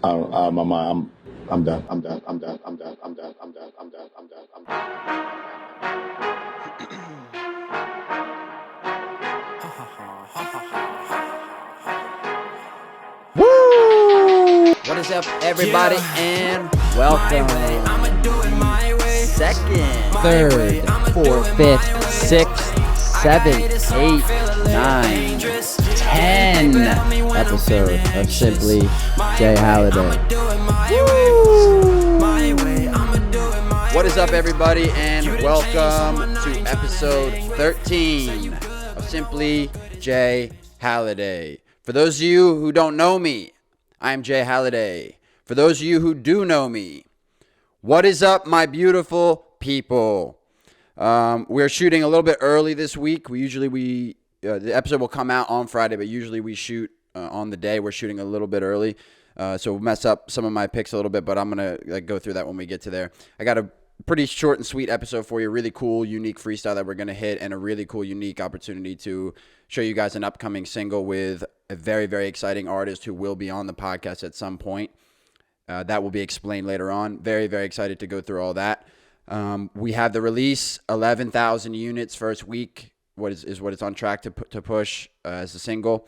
I don't, my mind. I'm done. I'm done. I'm done. I'm done. I'm done. I'm done. I'm done. I'm done. I'm Woo! What is up, everybody, and welcome. Second, Third, fourth, fifth, sixth, seventh, eighth, ninth, 10 episode of Simply J-Halliday. What is up, everybody, and welcome to episode 13 of Simply J-Halliday. For those of you who don't know me, I'm J-Halliday. For those of you who do know me, what is up, my beautiful people? We're shooting a little bit early this week. The episode will come out on Friday, but usually we shoot on the day. We're shooting a little bit early, so we'll mess up some of my picks a little bit, but I'm gonna go through that when we get to there. I got a pretty short and sweet episode for you. Really cool, unique freestyle that we're gonna hit, and a really cool, unique opportunity to show you guys an upcoming single with a very, very exciting artist who will be on the podcast at some point. That will be explained later on. Very, very excited to go through all that. We have the release, 11,000 units first week. What is what it's on track to push as a single,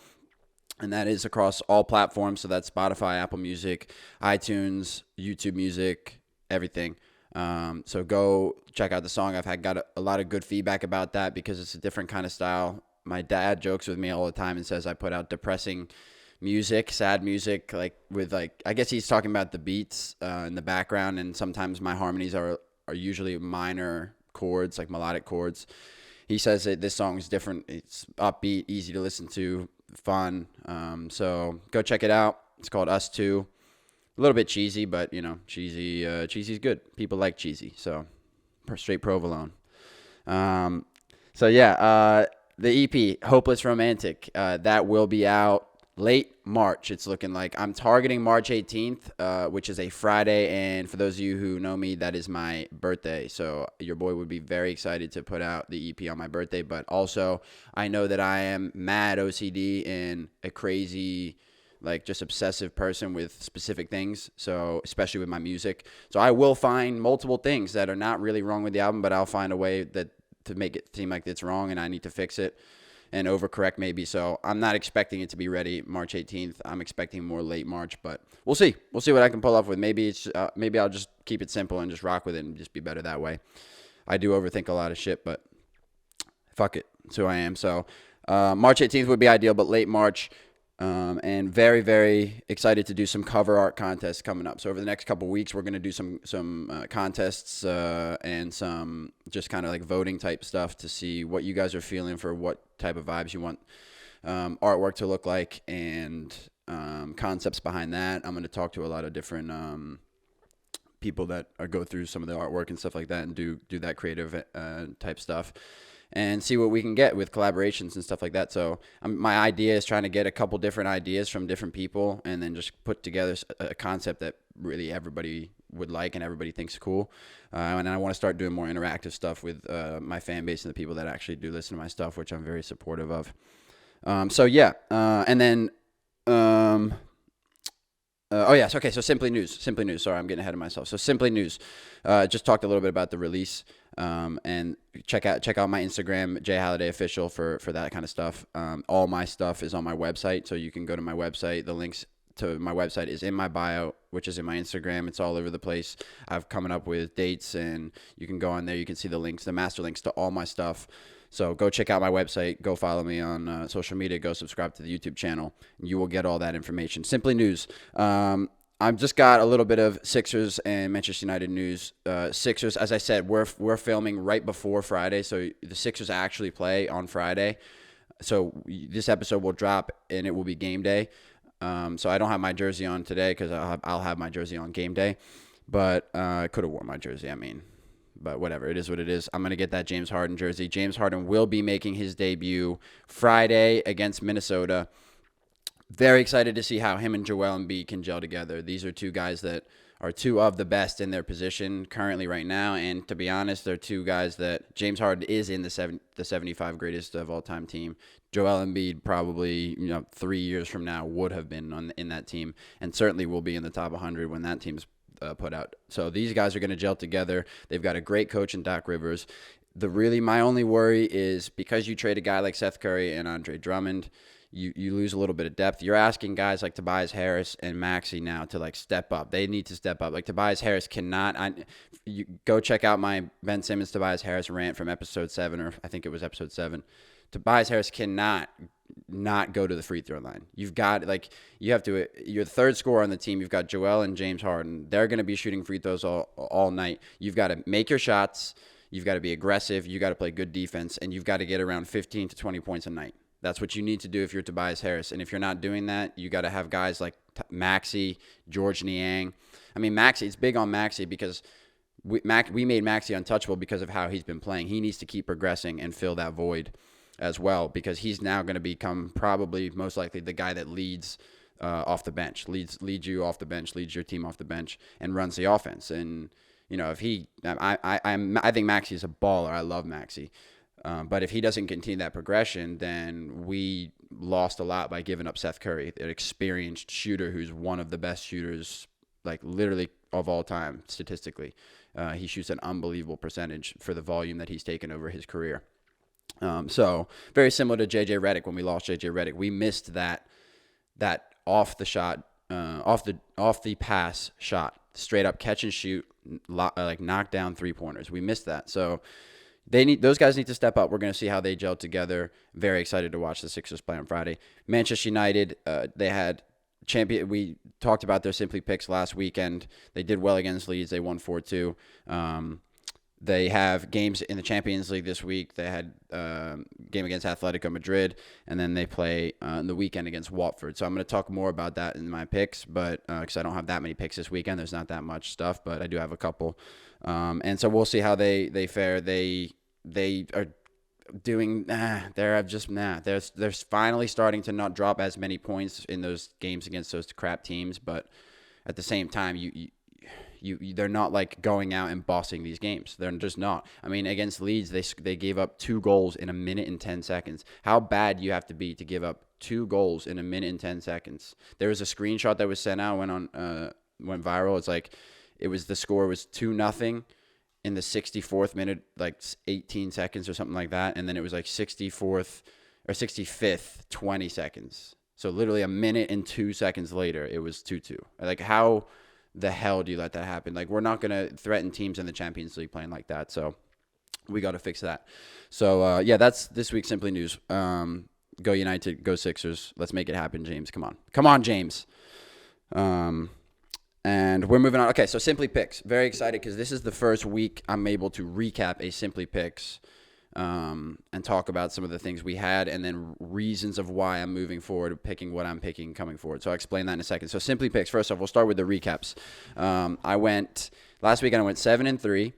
and that is across all platforms. So that's Spotify, Apple Music, iTunes, YouTube Music, everything. So go check out the song. I've got a lot of good feedback about that because it's a different kind of style. My dad jokes with me all the time and says I put out depressing music, sad music, I guess he's talking about the beats in the background, and sometimes my harmonies are usually minor chords, like melodic chords. He says that this song is different. It's upbeat, easy to listen to, fun. So go check it out. It's called Us Two. A little bit cheesy, but cheesy's good. People like cheesy, so straight provolone. So yeah, the EP Hopeless Romantic, that will be out late March. It's looking like I'm targeting March 18th, which is a Friday, and for those of you who know me, that is my birthday. So your boy would be very excited to put out the EP on my birthday, but also I know that I am mad OCD and a crazy, just obsessive person with specific things, so especially with my music. So I will find multiple things that are not really wrong with the album, but I'll find a way to make it seem like it's wrong and I need to fix it and overcorrect maybe. So I'm not expecting it to be ready March 18th. I'm expecting more late March, but we'll see. We'll see what I can pull off with. Maybe I'll just keep it simple and just rock with it and just be better that way. I do overthink a lot of shit, but fuck it. That's who I am. So March 18th would be ideal, but late March. And very, very excited to do some cover art contests coming up. So over the next couple of weeks, we're going to do some contests and some just kind of like voting type stuff to see what you guys are feeling for what type of vibes you want artwork to look like, and concepts behind that. I'm going to talk to a lot of different people that go through some of the artwork and stuff like that and do that creative type stuff, and see what we can get with collaborations and stuff like that. So my idea is trying to get a couple different ideas from different people and then just put together a concept that really everybody would like and everybody thinks is cool. And I want to start doing more interactive stuff with my fan base and the people that actually do listen to my stuff, which I'm very supportive of. So yeah, and then oh yes, okay. So Simply News. Sorry, I'm getting ahead of myself. So Simply News. Just talked a little bit about the release, and check out my Instagram, J-Halliday Official, for that kind of stuff. All my stuff is on my website, so you can go to my website. The links to my website is in my bio, which is in my Instagram. It's all over the place. I've coming up with dates, and you can go on there. You can see the links, the master links to all my stuff. So go check out my website. Go follow me on social media. Go subscribe to the YouTube channel. And you will get all that information. Simply News. I've just got a little bit of Sixers and Manchester United news. Sixers, as I said, we're filming right before Friday, so the Sixers actually play on Friday. So this episode will drop, and it will be game day. So I don't have my jersey on today because I'll have my jersey on game day. But I could have worn my jersey, but whatever, it is what it is. I'm going to get that James Harden jersey. James Harden will be making his debut Friday against Minnesota. Very excited to see how him and Joel Embiid can gel together. These are two guys that are two of the best in their position currently right now. And to be honest, they're two guys that James Harden is in the 75 greatest of all time team. Joel Embiid probably 3 years from now would have been in that team, and certainly will be in the top 100 when that team's put out. So these guys are going to gel together. They've got a great coach in Doc Rivers. My only worry is because you trade a guy like Seth Curry and Andre Drummond, you lose a little bit of depth. You're asking guys like Tobias Harris and Maxey now to like step up. They need to step up. Like Tobias Harris cannot. You go check out my Ben Simmons Tobias Harris rant from episode 7, or I think it was episode 7. Tobias Harris cannot not go to the free throw line. You've got you're the third scorer on the team. You've got Joel and James Harden. They're going to be shooting free throws all night. You've got to make your shots. You've got to be aggressive. You got to play good defense, and you've got to get around 15 to 20 points a night. That's what you need to do if you're Tobias Harris. And if you're not doing that, you got to have guys like Maxey, George Niang. I mean, Maxey, it's big on Maxey because we made Maxey untouchable because of how he's been playing. He needs to keep progressing and fill that void as well, because he's now going to become probably most likely the guy that leads off the bench, leads you off the bench, leads your team off the bench, and runs the offense. And if I think Maxey is a baller. I love Maxey. But if he doesn't continue that progression, then we lost a lot by giving up Seth Curry, an experienced shooter who's one of the best shooters, like literally of all time, statistically. He shoots an unbelievable percentage for the volume that he's taken over his career. So very similar to J.J. Redick. When we lost J.J. Redick, we missed that off the shot, off the pass shot, straight up catch and shoot, like knock down 3-pointers. We missed that. So those guys need to step up. We're going to see how they gel together. Very excited to watch the Sixers play on Friday. Manchester United, they had champion. We talked about their Simply Picks last weekend. They did well against Leeds. They won 4-2. They have games in the Champions League this week. They had a game against Atletico Madrid, and then they play on the weekend against Watford. So I'm going to talk more about that in my picks, but because I don't have that many picks this weekend, there's not that much stuff, but I do have a couple. And so we'll see how they fare. They are doing. They're finally starting to not drop as many points in those games against those crap teams, but at the same time, they're not like going out and bossing these games. They're just not. I mean, against Leeds, they gave up 2 goals in 1 minute and 10 seconds. How bad do you have to be to give up 2 goals in 1 minute and 10 seconds? There was a screenshot that was sent out, went viral. It's like the score was 2-0 in the 64th minute, like 18 seconds or something like that, and then it was like 64th or 65th, 20 seconds. So literally 1 minute and 2 seconds later, it was 2-2. Like, how the hell do you let that happen? Like, we're not going to threaten teams in the Champions League playing like that. So we got to fix that. So, that's this week's Simply News. Go United, go Sixers. Let's make it happen, James. Come on. Come on, James. And we're moving on. Okay, so Simply Picks. Very excited because this is the first week I'm able to recap a Simply Picks and talk about some of the things we had and then reasons of why I'm moving forward, picking what I'm picking coming forward. So I'll explain that in a second. So Simply Picks, first off, we'll start with the recaps. Last weekend I went 7-3.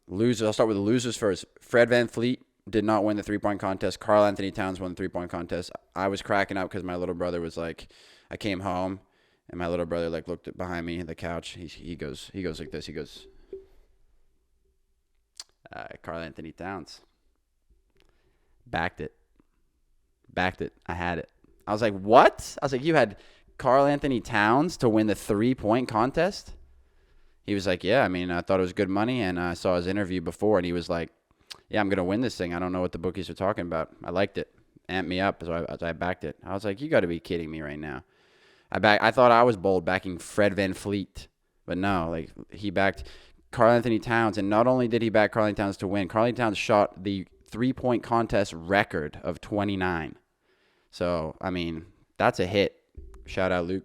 Losers. I'll start with the losers first. Fred VanVleet did not win the 3-point contest. Karl Anthony Towns won the 3-point contest. I was cracking up because my little brother was like, I came home and my little brother like looked behind me on the couch. He goes like this. He goes, Karl Anthony Towns. Backed it. I had it. I was like, what? I was like, you had Karl Anthony Towns to win the 3-point contest? He was like, yeah, I mean, I thought it was good money, and I saw his interview before, and he was like, yeah, I'm going to win this thing. I don't know what the bookies are talking about. I liked it. Amped me up, so I backed it. I was like, you got to be kidding me right now. I thought I was bold backing Fred VanVleet, but no, like he backed Karl Anthony Towns, and not only did he back Karl Anthony Towns to win, Karl Anthony Towns shot the 3-point contest record of 29. So, I mean, that's a hit. Shout out, Luke.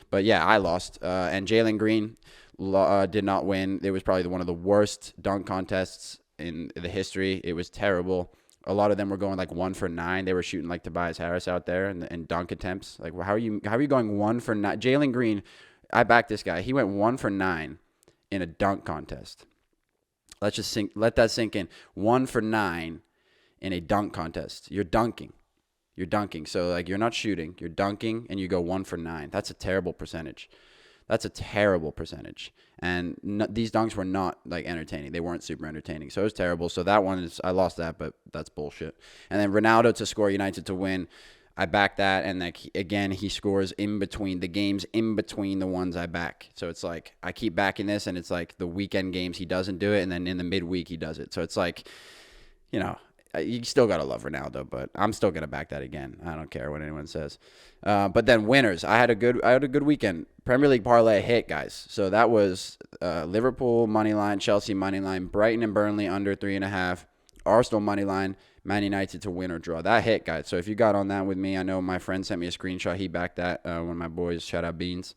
But yeah, I lost. And Jalen Green did not win. It was probably one of the worst dunk contests in the history. It was terrible. A lot of them were going like 1 for 9. They were shooting like Tobias Harris out there in dunk attempts. Like, how are you going 1 for 9? Jalen Green, I backed this guy. He went 1 for 9 in a dunk contest. Let that sink in. 1 for 9 in a dunk contest. You're dunking. You're dunking. So, like, you're not shooting. You're dunking, and you go 1 for 9. That's a terrible percentage. And these dunks were not, like, entertaining. They weren't super entertaining. So, it was terrible. So, that one is – I lost that, but that's bullshit. And then Ronaldo to score, United to win. I back that, and like again, he scores in between the games, in between the ones I back. So it's like I keep backing this, and it's like the weekend games he doesn't do it, and then in the midweek he does it. So it's like, you still gotta love Ronaldo, but I'm still gonna back that again. I don't care what anyone says. But then winners, I had a good weekend. Premier League parlay hit, guys. So that was Liverpool money line, Chelsea money line, Brighton and Burnley under 3.5, Arsenal money line, Man United to win or draw. That hit, guys. So if you got on that with me, I know my friend sent me a screenshot. He backed that. One of my boys, shout out Beans.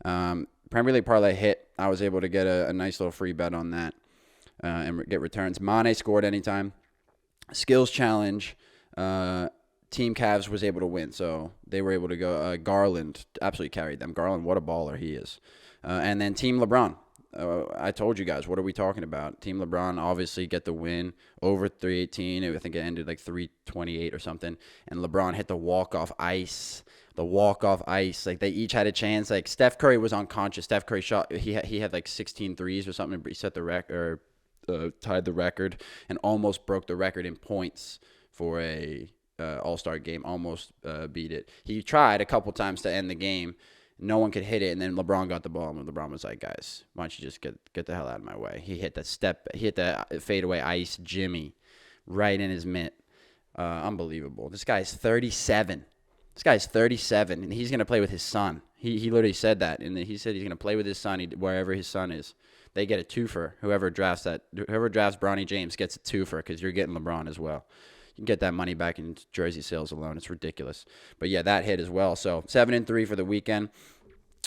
Premier League parlay hit. I was able to get a nice little free bet on that and get returns. Mane scored anytime. Skills challenge. Team Cavs was able to win, so they were able to go. Garland absolutely carried them. Garland, what a baller he is. And then Team LeBron. I told you guys, what are we talking about? Team LeBron obviously get the win over 318. I think it ended like 328 or something. And LeBron hit the walk-off ice. Like, they each had a chance. Like, Steph Curry was unconscious. Steph Curry shot. He had like 16 threes or something. He set the record, tied the record, and almost broke the record in points for a All-Star game. Almost beat it. He tried a couple times to end the game. No one could hit it, and then LeBron got the ball, and LeBron was like, guys, why don't you just get the hell out of my way? He hit that fadeaway ice Jimmy right in his mitt. Unbelievable. This guy's 37. And he's going to play with his son. He literally said that, and he said he's going to play with his son wherever his son is. They get a twofer. Whoever drafts Bronny James gets a twofer because you're getting LeBron as well. You can get that money back in jersey sales alone. It's ridiculous. But, yeah, that hit as well. So, 7-3 for the weekend.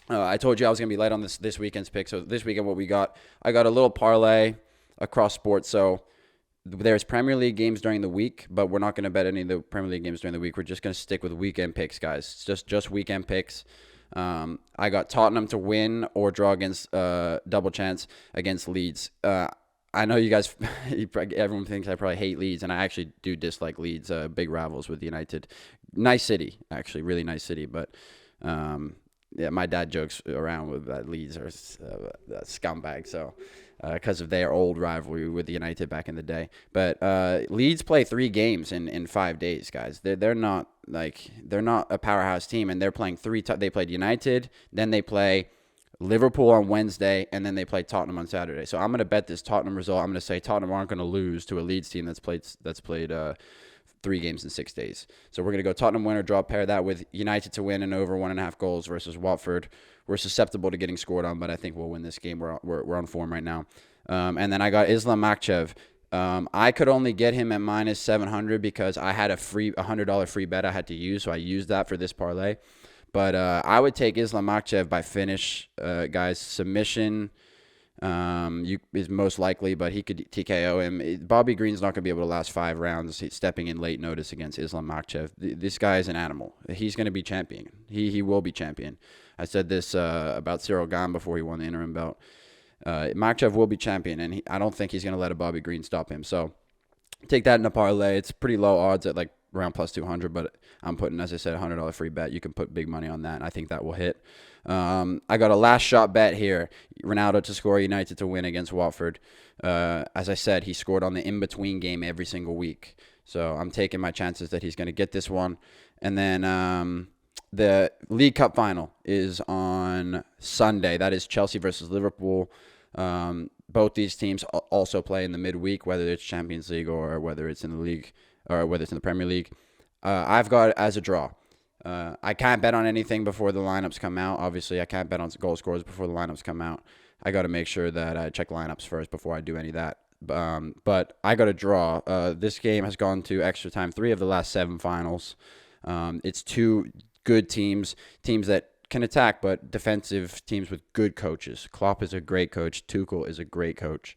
I told you I was going to be light on this weekend's pick. So, this weekend what we got, I got a little parlay across sports. So, there's Premier League games during the week, but we're not going to bet any of the Premier League games during the week. We're just going to stick with weekend picks, guys. It's just weekend picks. I got Tottenham to win or draw against double chance against Leeds. I know you guys, everyone thinks I probably hate Leeds, and I actually do dislike Leeds. Big rivals with United. Nice city, actually, really nice city. But, yeah, my dad jokes around with that Leeds are a scumbag, so because of their old rivalry with United back in the day. But Leeds play 3 games in 5 days, guys. They're not a powerhouse team, and they're playing they played United, then they play Liverpool on Wednesday, and then they play Tottenham on Saturday. So I'm going to bet this Tottenham result. I'm going to say Tottenham aren't going to lose to a Leeds team that's played 3 games in 6 days. So we're going to go Tottenham win or draw, pair that with United to win and over 1.5 goals versus Watford. We're susceptible to getting scored on, but I think we'll win this game. We're on form right now. And then I got Islam Makhachev. I could only get him at minus 700 because I had a $100 free bet I had to use, so I used that for this parlay. But I would take Islam Makhachev by finish, guys. Submission is most likely, but he could TKO him. Bobby Green's not going to be able to last 5 rounds. He's stepping in late notice against Islam Makhachev. This guy is an animal. He's going to be champion. He will be champion. I said this about Cyril Gane before he won the interim belt. Makhachev will be champion, and I don't think he's going to let a Bobby Green stop him. So take that in a parlay. It's pretty low odds at like around plus 200, but I'm putting, as I said, a $100 free bet. You can put big money on that, and I think that will hit. I got a last shot bet here. Ronaldo to score, United to win against Watford. As I said, he scored on the in-between game every single week. So I'm taking my chances that he's going to get this one. And then the League Cup final is on Sunday. That is Chelsea versus Liverpool. Both these teams also play in the midweek, whether it's Champions League or whether it's in the league or whether it's in the Premier League. I've got it as a draw. I can't bet on anything before the lineups come out. Obviously, I can't bet on goal scorers before the lineups come out. I got to make sure that I check lineups first before I do any of that. But I got a draw. This game has gone to extra time. 3 of the last 7 finals. It's 2 good teams that can attack, but defensive teams with good coaches. Klopp is a great coach. Tuchel is a great coach.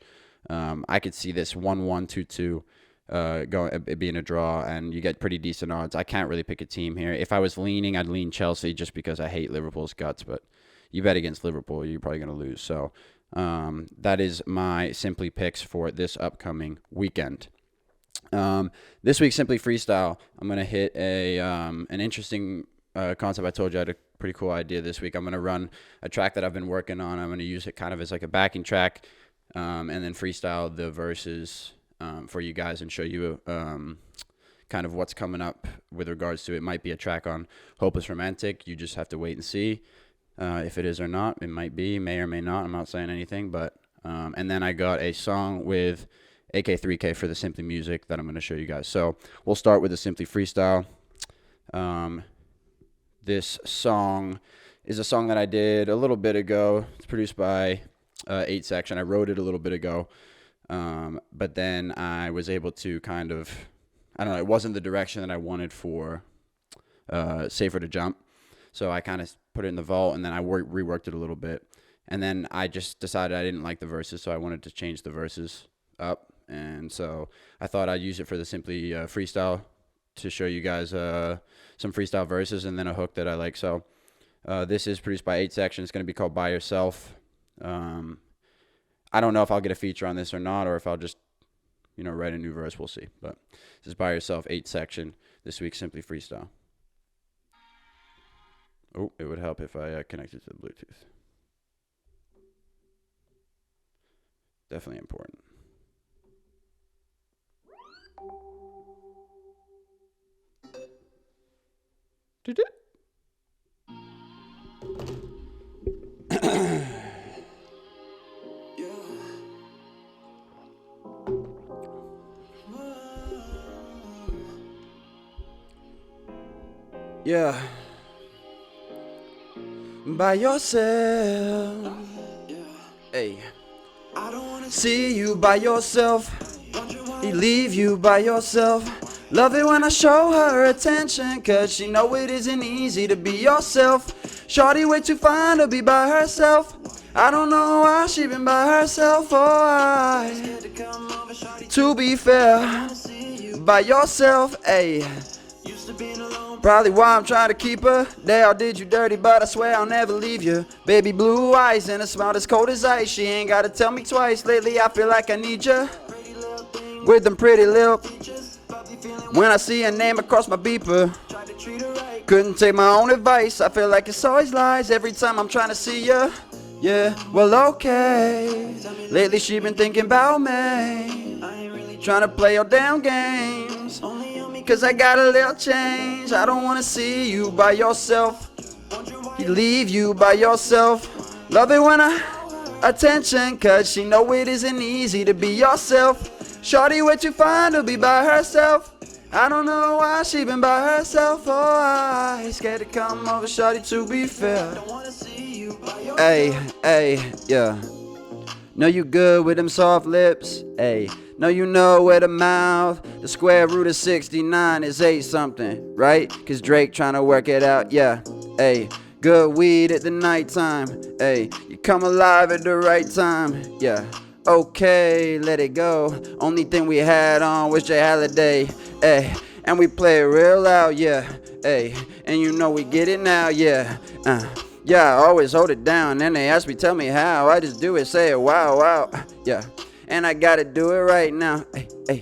I could see this 1-1, 2-2 being a draw, and you get pretty decent odds. I can't really pick a team here. If I was leaning, I'd lean Chelsea just because I hate Liverpool's guts, but you bet against Liverpool, you're probably going to lose. So that is my Simply picks for this upcoming weekend. This week, Simply Freestyle, I'm going to hit an interesting concept. I told you I had a pretty cool idea this week. I'm going to run a track that I've been working on. I'm going to use it kind of as like a backing track, and then freestyle the verses for you guys and show you kind of what's coming up with regards to it. It might be a track on Hopeless Romantic. You just have to wait and see if it is or not. It might be, may or may not. I'm not saying anything, but and then I got a song with AK3K for the Simply music that I'm going to show you guys. So we'll start with the Simply Freestyle. This song is a song that I did a little bit ago. It's produced by 8 Section. I wrote it a little bit ago, but then I was able to kind of, I don't know, it wasn't the direction that I wanted for Safer to Jump. So I kind of put it in the vault, and then I reworked it a little bit. And then I just decided I didn't like the verses, so I wanted to change the verses up. And so I thought I'd use it for the Simply Freestyle to show you guys some freestyle verses and then a hook that I like. So this is produced by 8 Section. It's going to be called By Yourself. I don't know if I'll get a feature on this or not, or if I'll just, write a new verse. We'll see. But this is By Yourself, 8 Section. This week, Simply Freestyle. Oh, it would help if I connected to the Bluetooth. Definitely important. Yeah. By yourself. Hey. I don't wanna see you by yourself. Leave you by yourself. Love it when I show her attention, cause she know it isn't easy to be yourself. Shorty way too fine to be by herself. I don't know why she been by herself. To be fair, by yourself, ayy. Probably why I'm trying to keep her. Dale did you dirty, but I swear I'll never leave you. Baby blue eyes and a smile as cold as ice. She ain't gotta tell me twice. Lately I feel like I need you. With them pretty lips. When I see her name across my beeper. Couldn't take my own advice. I feel like it's always lies every time I'm trying to see you. Yeah, well okay. Lately she been thinking about me. Trying to play your damn games. Cause I got a little change. I don't wanna see you by yourself. Leave you by yourself. Love it when attention, cause she know it isn't easy to be yourself. Shorty way too fine to be by herself. I don't know why she been by herself. Oh, I ain't scared to come over, shorty, to be fair. Hey, yeah. Know you good with them soft lips, hey. Know you know where the mouth, the square root of 69 is 8 something, right? Cause Drake tryna work it out, yeah, hey. Good weed at the nighttime, hey. You come alive at the right time, yeah. Okay, let it go. Only thing we had on was J-Halliday, hey. And we play it real loud, yeah, hey. And you know we get it now, yeah, yeah, I always hold it down. And they ask me, tell me how. I just do it, say it, wow, yeah. And I gotta do it right now, hey.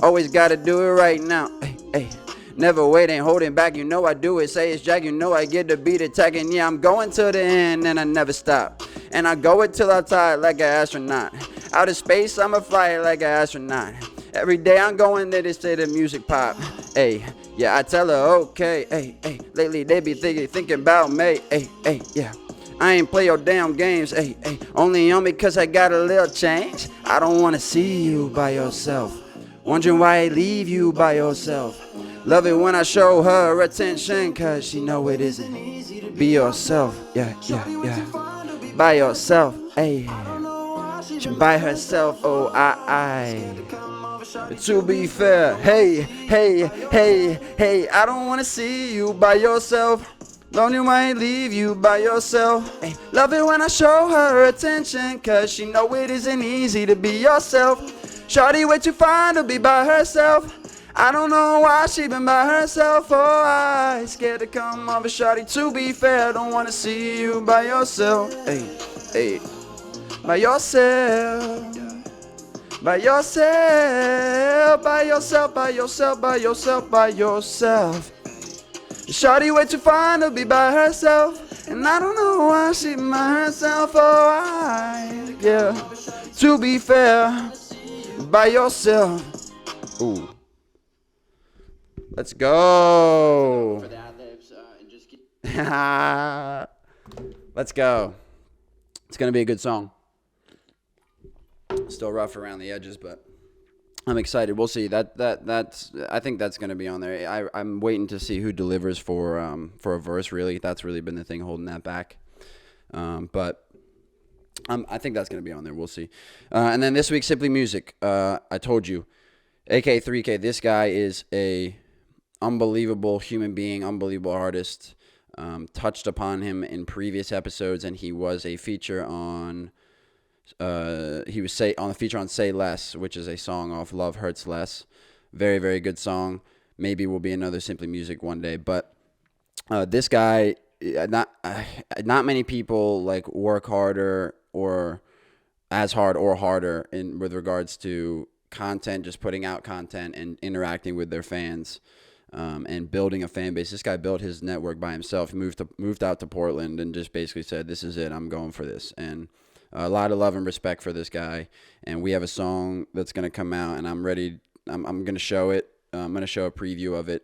Always gotta do it right now, hey. Never wait, ain't holding back, you know I do it. Say it's Jack, you know I get the beat attacking. Yeah, I'm going to the end and I never stop. And I go it till I'm tired like an astronaut. Out of space, I'ma fly it like an astronaut. Every day I'm going there to say the music pop, hey. Yeah, I tell her, okay, hey. Lately they be thinking about me, hey, yeah. I ain't play your damn games, hey. Only on me cause I got a little change. I don't wanna see you by yourself. Wondering why I leave you by yourself. Love it when I show her attention, cause she know it isn't easy to be yourself, yeah. By yourself, hey. She by herself, oh, I. To be fair, hey, I don't wanna see you by yourself. Don't you might leave you by yourself. Ay, love it when I show her attention, cause she know it isn't easy to be yourself. Shorty way too fine to be by herself. I don't know why she been by herself. Oh, I scared to come over, shorty. To be fair, don't wanna see you by yourself. Hey, by yourself. By yourself, by yourself, by yourself, by yourself, by yourself. Shawty way too fine to be by herself, and I don't know why she by herself. Oh, yeah. To be fair, by yourself. Ooh. Let's go. Let's go. It's gonna be a good song. Still rough around the edges, but I'm excited. We'll see. That's. I think that's gonna be on there. I'm waiting to see who delivers for a verse. Really, that's really been the thing holding that back. But I think that's gonna be on there. We'll see. And then this week, Simply Music. I told you, AK3K. This guy is a unbelievable human being, unbelievable artist. Touched upon him in previous episodes, and he was a feature on. He was on the feature on "Say Less," which is a song off "Love Hurts Less." Very, very good song. Maybe will be another Simply Music one day. But this guy, not many people like work harder or as hard or harder with regards to content, just putting out content and interacting with their fans. And building a fan base. This guy built his network by himself. He moved out to Portland and just basically said, "This is it. I'm going for this." And a lot of love and respect for this guy. And we have a song that's going to come out, and I'm ready. I'm going to show it. I'm going to show a preview of it.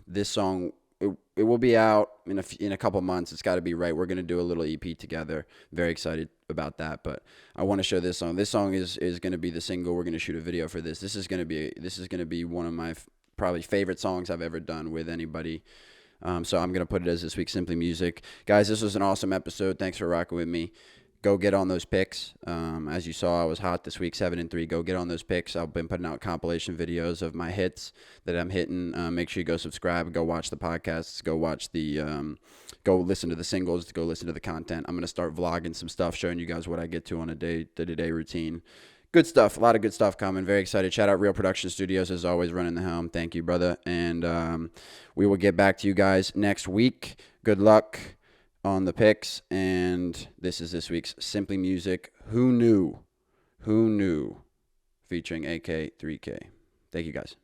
This song, it will be out in a couple months. It's got to be right. We're going to do a little EP together. Very excited about that. But I want to show this song. This song is going to be the single. We're going to shoot a video for this. This is going to be one of my probably favorite songs I've ever done with anybody. So I'm going to put it as this week's Simply Music. Guys, this was an awesome episode. Thanks for rocking with me. Go get on those picks. As you saw, I was hot this week, 7-3. Go get on those picks. I've been putting out compilation videos of my hits that I'm hitting. Make sure you go subscribe. Go watch the podcasts. Go watch go listen to the singles. Go listen to the content. I'm going to start vlogging some stuff, showing you guys what I get to on a day-to-day routine. Good stuff. A lot of good stuff coming. Very excited. Shout out Real Production Studios, as always, running the helm. Thank you, brother. And we will get back to you guys next week. Good luck on the picks. And this is this week's Simply Music. Who Knew? Who Knew? Featuring AK3K. Thank you, guys.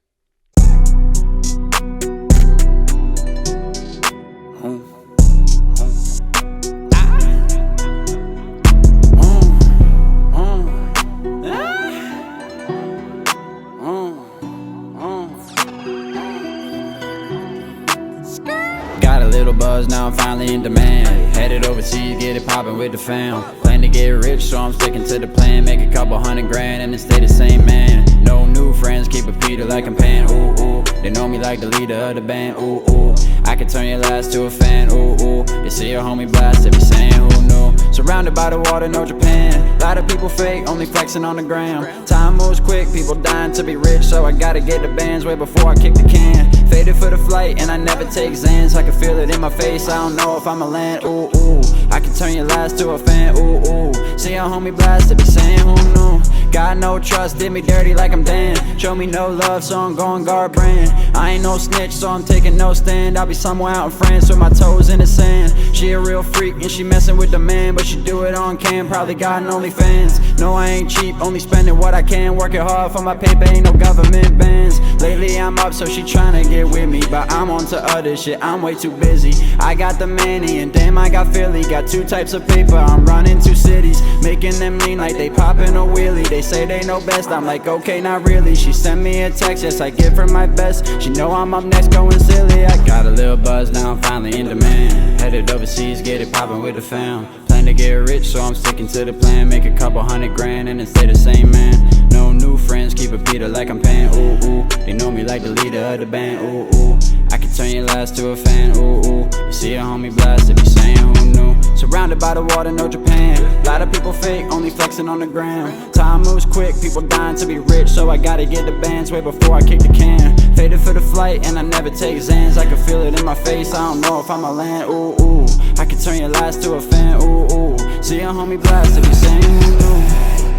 Buzz, now I'm finally in demand. Headed overseas, get it poppin' with the fam. Plan to get rich, so I'm sticking to the plan. Make a couple $100 grand and then stay the same man. No new friends, keep it Peter like I'm Pan. Ooh, ooh, they know me like the leader of the band. Ooh, ooh, I can turn your last to a fan. Ooh, ooh, they see your homie blast, they be saying who knew. Surrounded by the water, no Japan. Lot of people fake, only flexing on the gram. Time moves quick, people dying to be rich, so I gotta get the bands way before I kick the can. Faded for the flight, and I never take Xans. I can feel it in my face, I don't know if I'ma land. Ooh, ooh, I can turn your last to a fan. Ooh, ooh, see your homie blast, they be saying who knew. Got no trust, did me dirty like I'm Dan. Show me no love, so I'm going guard brand. I ain't no snitch, so I'm taking no stand. I'll be somewhere out in France with my toes in the sand. She a real freak, and she messing with the man, but she do it on cam, probably got an OnlyFans. No, I ain't cheap, only spending what I can. Working hard for my paper, ain't no government bans. Lately I'm up, so she tryna get with me, but I'm on to other shit, I'm way too busy. I got the Manny, and damn I got Philly. Got two types of paper, I'm running 2 cities, making them lean like they popping a wheelie. They say they know best, I'm like okay, not really. She sent me a text, yes I give her my best. She know I'm up next going silly. I got a little buzz, now I'm finally in demand. Headed overseas, get it poppin' with the fam. Plan to get rich, so I'm sticking to the plan. Make a couple $100 grand and then stay the same man. No new friends, keep it Peter like I'm Pan. Ooh, ooh, they know me like the leader of the band. Ooh, ooh, I can turn your last to a fan. Ooh, ooh, you see a homie blast, they be saying who knew. Surrounded by the water, no Japan. Lot of people fake, only flexing on the gram. Time moves quick, people dying to be rich, so I gotta get the bands way before I kick the can. Faded for the flight, and I never take Xans. I can feel it in my face, I don't know if I'ma land. Ooh, ooh, I can turn your last to a fan. Ooh, ooh, see a homie blast, they be saying who knew.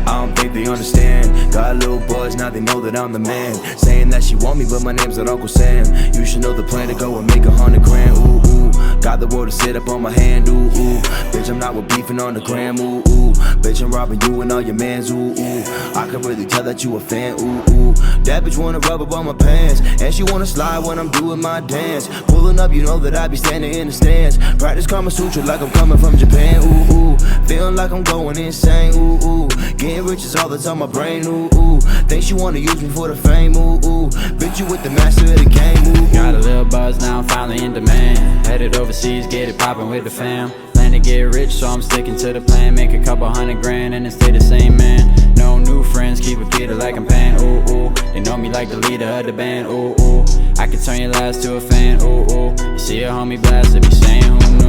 I don't think they understand. Got little boys, now they know that I'm the man. Saying that she want me, but my name's not Uncle Sam. You should know the plan to go and make 100 grand. Ooh, ooh. Got the world to sit up on my hand. Ooh, ooh. Bitch, I'm not with beefing on the gram. Ooh, ooh. Bitch, I'm robbing you and all your mans. Ooh, ooh. I can really tell that you a fan. Ooh, ooh. That bitch wanna rub up on my pants, and she wanna slide when I'm doing my dance. Pulling up, you know that I be standing in the stands. Practice Kama Sutra like I'm coming from Japan. Ooh, ooh. Feeling like I'm going insane. Ooh, ooh. Getting rich is all that's on my brain. Ooh, ooh. Think she wanna use me for the fame. Ooh, ooh. Bitch, you with the master of the game. Ooh, ooh. Got a little buzz now, I'm finally in demand. Headed overseas, get it poppin' with the fam. Plan to get rich, so I'm sticking to the plan. Make a couple $100 grand and then stay the same, man. No new friends, keep it beater like I'm paying. Ooh, ooh. They know me like the leader of the band. Ooh, ooh. I can turn your last to a fan. Ooh, ooh. You see a homie blast, they be saying who knew.